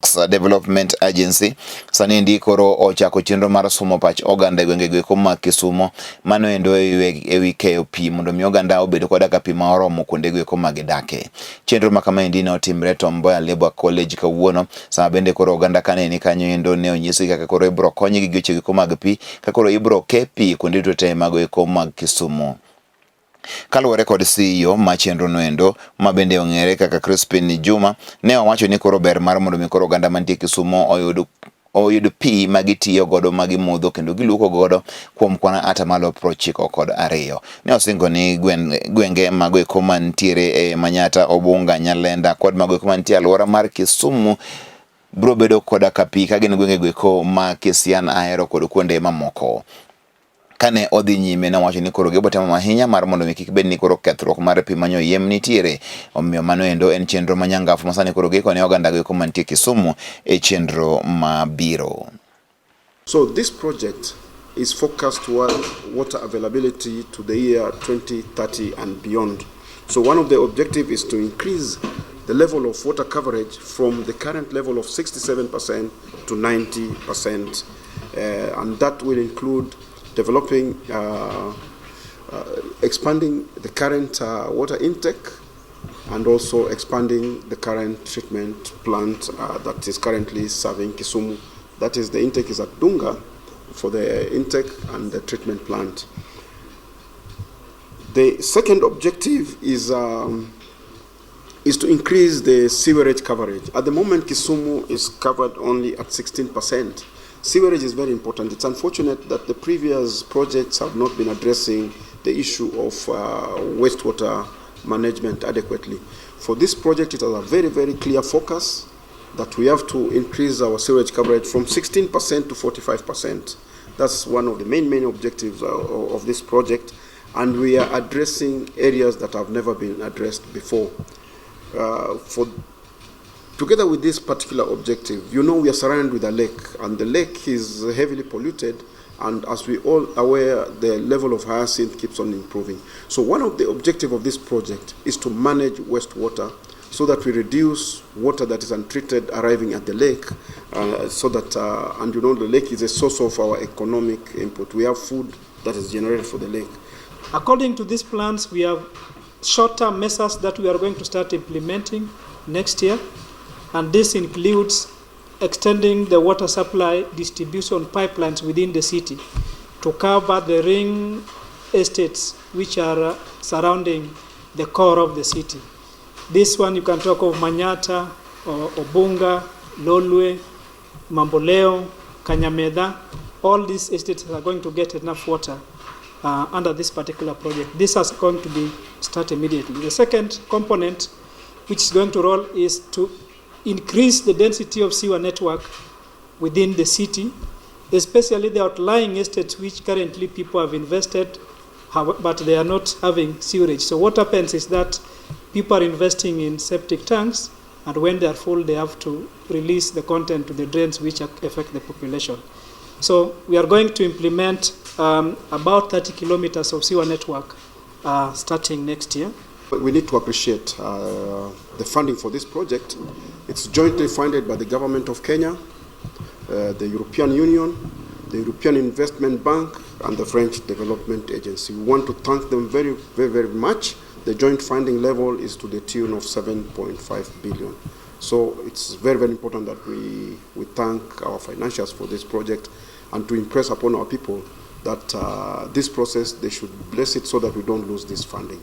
Development Agency sani ndi koro ochako chenro mar somo pach oganda gwenge ma Kisumu mano endo ewi keyo pi mondo mi oganda obed koda ka pi ma oromo kuonde gweko ma gidake. Chenro ma kama ndi ne otimre Tom Mboya Labour College kawuono, sama bende koro oganda kane ni kanyo endo ne onyisi kaka koro ibro konyi gi goche gweko mag pi, kaka koro ibro ke pi kuonde duto mag gweko mag Kisumu. Kaluwore kod CEO ma chenro no endo ma bende ong'ere kaka Crispin Juma ne owacho ni koro ber mar mondo mi koro oganda mantie Kisumu oyud pi magitiyo godo magimodho kendo giluoko godo kuom kwana atamalo 92. Ne osingo ni gwenge magweko mantiere Manyata, Obunga, Nyalenda kod magweko mantie alwora mar Kisumu bro bedo koda kapi ka gin gwenge gweko ma Kisian, Ahero kod kuonde mamoko. Kane odhi nyime na wacho ni koro gibotemo ahinya mar mondo mi kik bed ni koro kethruok mar pi manyo yiem nitiere. Omiyo mano endo en chenro manyangafu masani koro giko ne oganda gweko mantie Kisumu e chenro mabiro. So this project is focused toward water availability to the year 2030 and beyond. So one of the objectives is to increase the level of water coverage from the current level of 67% to 90%. And that will include developing, expanding the current water intake and also expanding the current treatment plant that is currently serving Kisumu. That is, the intake is at Dunga for the intake and the treatment plant. The second objective is to increase the sewerage coverage. At the moment, Kisumu is covered only at 16%. Sewerage is very important. It's unfortunate that the previous projects have not been addressing the issue of wastewater management adequately. For this project, it has a very, very clear focus that we have to increase our sewerage coverage from 16% to 45%. That's one of the main objectives of this project, and we are addressing areas that have never been addressed before. Together with this particular objective, you know, we are surrounded with a lake, and the lake is heavily polluted, and as we all aware, the level of hyacinth keeps on improving. So one of the objectives of this project is to manage wastewater so that we reduce water that is untreated arriving at the lake, so that, and you know, the lake is a source of our economic input. We have food that is generated for the lake. According to these plans, we have short-term measures that we are going to start implementing next year. And this includes extending the water supply distribution pipelines within the city to cover the ring estates which are surrounding the core of the city. This one you can talk of Manyata, Obunga, Lolwe, Mamboleo, Kanyameda. All these estates are going to get enough water under this particular project. This is going to be started immediately. The second component which is going to roll is to increase the density of sewer network within the city, especially the outlying estates which currently people have invested, but they are not having sewerage. So what happens is that people are investing in septic tanks, and when they are full, they have to release the content to the drains which affect the population. So we are going to implement about 30 kilometers of sewer network starting next year. We need to appreciate the funding for this project. It's jointly funded by the government of Kenya, the European Union, the European Investment Bank, and the French Development Agency. We want to thank them very, very, very much. The joint funding level is to the tune of 7.5 billion. So it's very, very important that we thank our financiers for this project, and to impress upon our people that this process, they should bless it so that we don't lose this funding.